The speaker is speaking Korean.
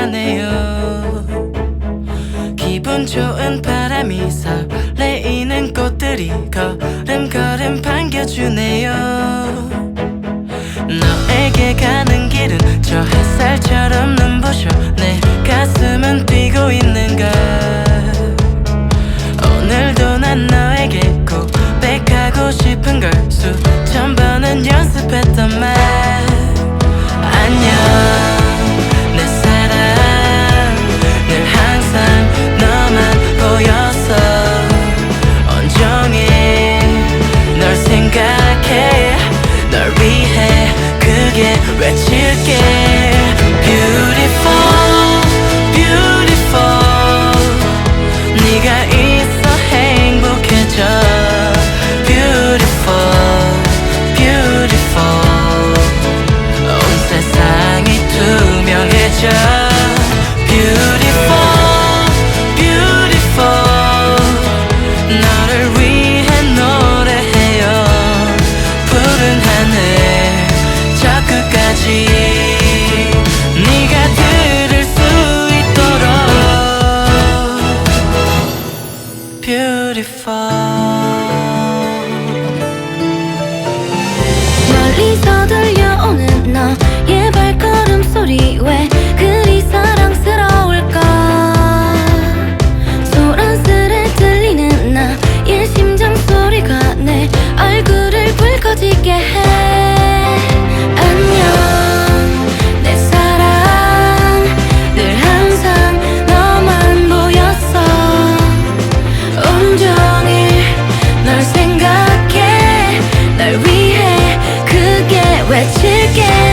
하네요. 기분 좋은 바람이 설레이는 꽃들이 걸음걸음 반겨주네요. 너에게 가는 길은 저 햇살처럼 눈부셔 내 가슴은 뛰고 있는가. 오늘도 난 너에게 고백하고 싶은 걸 수천 번은 연습했던 말. 안녕 내 사랑, 늘 항상 너만 보였어. 온종일 널 생각해, 널 위해 크게 외칠게. Beautiful, beautiful, 네가 있어 행복해져. Beautiful, beautiful, 온 세상이 투명해져. Beautiful, beautiful, 너를 위해 노래해요. 푸른 하늘 저 끝까지 네가 들을 수 있도록. Beautiful. 멀리서 들려오는 너의 발걸음 소리 왜 그리 사랑스러울까. 소란스레 들리는 나의 심장 소리가 내 얼굴을 붉어지게 해. 안녕 내 사랑, 늘 항상 너만 보였어. 온종일 널 생각해, 널 위해 크게 외칠게.